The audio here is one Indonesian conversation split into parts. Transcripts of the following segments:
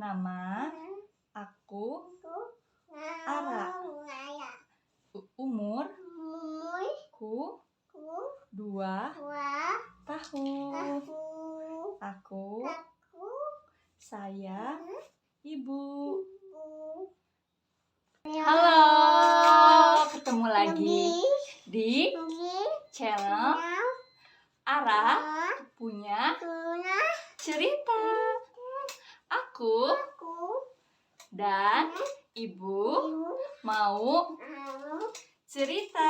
Nama aku Ara. Umurku 2 tahun. Aku sayang ibu. Halo, ketemu lagi di channel Ara punya cerita. Aku dan ibu mau cerita.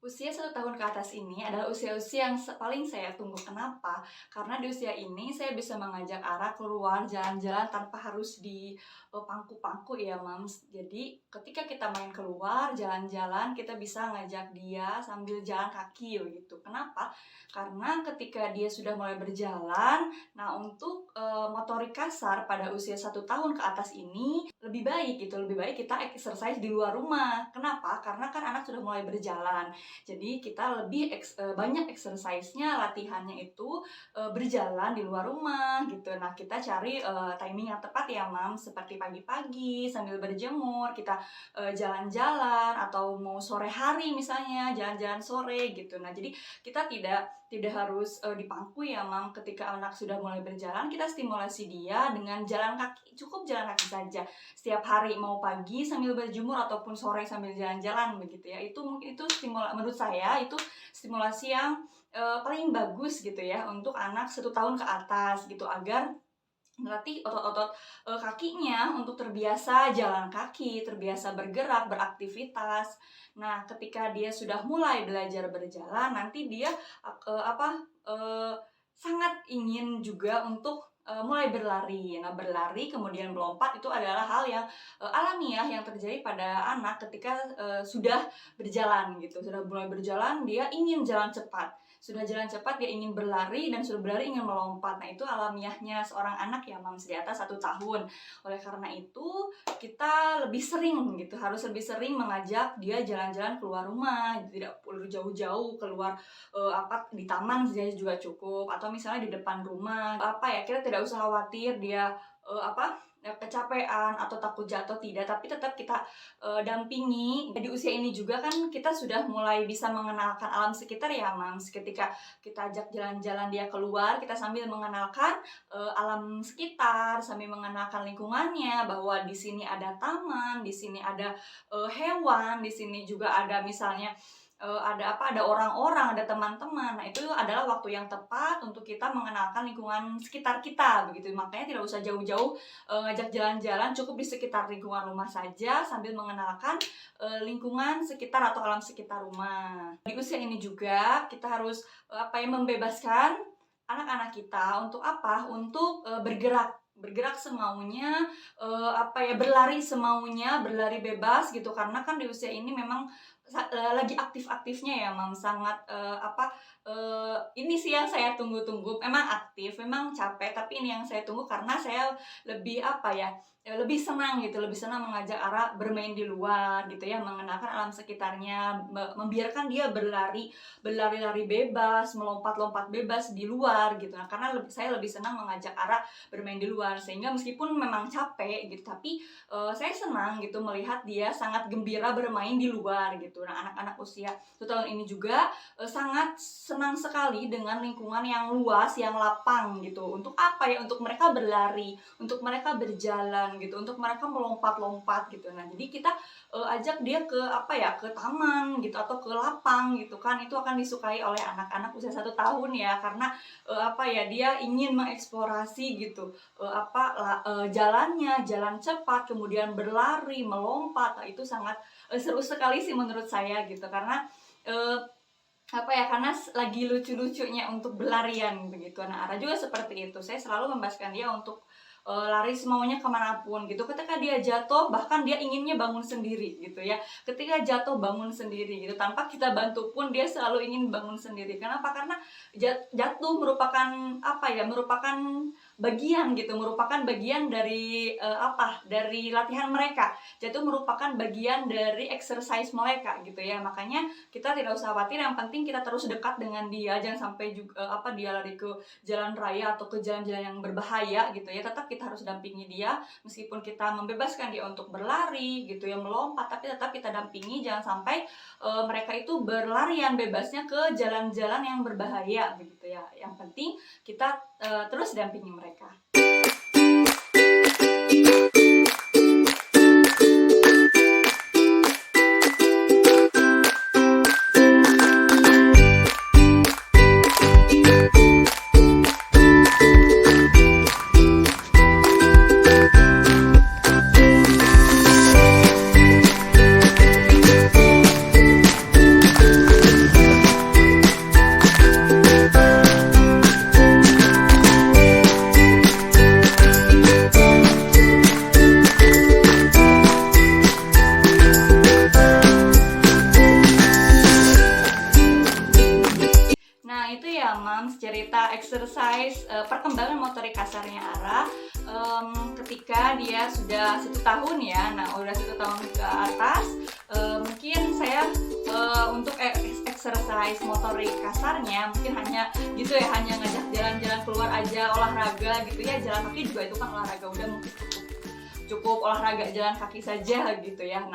Usia 1 tahun ke atas ini adalah usia-usia yang paling saya tunggu. Kenapa? Karena di usia ini saya bisa mengajak Ara keluar jalan-jalan tanpa harus di pangku-pangku ya Mams. Jadi ketika kita main keluar jalan-jalan, kita bisa ngajak dia sambil jalan kaki gitu. Kenapa? Karena ketika dia sudah mulai berjalan, nah untuk motorik kasar pada usia 1 tahun ke atas ini lebih baik gitu. Lebih baik kita exercise di luar rumah. Kenapa? Karena kan anak sudah mulai berjalan. Jadi kita lebih banyak exercise-nya, latihannya itu berjalan di luar rumah gitu. Nah kita cari timing yang tepat ya Mam, seperti pagi-pagi sambil berjemur, kita jalan-jalan, atau mau sore hari misalnya jalan-jalan sore gitu. Nah jadi kita tidak harus di pangku ya Mam. Ketika anak sudah mulai berjalan, kita stimulasi dia dengan jalan kaki, cukup jalan kaki saja setiap hari, mau pagi sambil berjemur ataupun sore sambil jalan-jalan begitu ya. Itu mungkin itu menurut saya itu stimulasi yang paling bagus gitu ya untuk anak 1 tahun ke atas gitu, agar melatih otot-otot kakinya untuk terbiasa jalan kaki, terbiasa bergerak, beraktivitas. Nah, ketika dia sudah mulai belajar berjalan, nanti dia sangat ingin juga untuk mulai berlari. Nah, berlari kemudian melompat itu adalah hal yang alamiah yang terjadi pada anak ketika sudah berjalan gitu. Sudah mulai berjalan, dia ingin jalan cepat. Sudah jalan cepat, dia ingin berlari, dan sudah berlari ingin melompat. Nah, itu alamiahnya seorang anak ya Mams, di atas 1 tahun. Oleh karena itu, kita lebih sering gitu, harus lebih sering mengajak dia jalan-jalan keluar rumah. Tidak perlu jauh-jauh keluar di taman saja juga cukup, atau misalnya di depan rumah. Kita tidak usah khawatir dia kecapean atau takut jatuh, tidak, tapi tetap kita dampingi. Di usia ini juga kan kita sudah mulai bisa mengenalkan alam sekitar ya Mams. Ketika kita ajak jalan-jalan dia keluar, kita sambil mengenalkan alam sekitar, sambil mengenalkan lingkungannya, bahwa di sini ada taman, di sini ada hewan, di sini juga ada misalnya ada orang-orang, ada teman-teman. Nah, itu adalah waktu yang tepat untuk kita mengenalkan lingkungan sekitar kita begitu. Makanya tidak usah jauh-jauh ngajak jalan-jalan, cukup di sekitar lingkungan rumah saja sambil mengenalkan lingkungan sekitar atau alam sekitar rumah. Di usia ini juga kita harus membebaskan anak-anak kita untuk Untuk bergerak semaunya, berlari semaunya, berlari bebas gitu. Karena kan di usia ini memang lagi aktif-aktifnya ya Mam, sangat ini sih yang saya tunggu-tunggu. Memang aktif, memang capek, tapi ini yang saya tunggu karena saya lebih lebih senang gitu, lebih senang mengajak Ara bermain di luar gitu ya, mengenalkan alam sekitarnya, membiarkan dia berlari-lari bebas, melompat-lompat bebas di luar gitu. Nah, karena saya lebih senang mengajak Ara bermain di luar, sehingga meskipun memang capek gitu, tapi saya senang gitu melihat dia sangat gembira bermain di luar gitu. Nah, anak-anak usia 1 tahun ini juga sangat senang sekali dengan lingkungan yang luas, yang lapang gitu. Untuk Untuk mereka berlari, untuk mereka berjalan gitu, untuk mereka melompat-lompat gitu. Nah, jadi kita ajak dia ke taman gitu, atau ke lapang gitu kan. Itu akan disukai oleh anak-anak usia 1 tahun ya, karena dia ingin mengeksplorasi gitu jalannya, jalan cepat, kemudian berlari, melompat. Nah, itu sangat seru sekali sih menurut saya gitu, karena karena lagi lucu-lucunya untuk berlarian begitu. Nah, Ara juga seperti itu. Saya selalu membebaskan dia untuk lari semaunya kemanapun gitu. Ketika dia jatuh, bahkan dia inginnya bangun sendiri gitu ya. Ketika jatuh, bangun sendiri gitu, tanpa kita bantu pun dia selalu ingin bangun sendiri. Kenapa? Karena jatuh merupakan bagian gitu, merupakan bagian dari dari latihan mereka. Jadi itu merupakan bagian dari exercise mereka gitu ya. Makanya kita tidak usah khawatir, yang penting kita terus dekat dengan dia, jangan sampai juga dia lari ke jalan raya atau ke jalan-jalan yang berbahaya gitu ya. Tetap kita harus dampingi dia, meskipun kita membebaskan dia untuk berlari gitu ya, melompat, tapi tetap kita dampingi, jangan sampai mereka itu berlarian bebasnya ke jalan-jalan yang berbahaya begitu ya. Yang penting kita terus dampingi mereka. Nah itu ya Mams, cerita exercise perkembangan motorik kasarnya Ara ketika dia sudah 1 tahun ya. Nah udah 1 tahun ke atas, mungkin saya untuk exercise motorik kasarnya mungkin hanya gitu ya, hanya ngajak jalan-jalan keluar aja, olahraga gitu ya. Jalan kaki juga itu kan olahraga, udah mungkin cukup olahraga jalan kaki saja gitu ya.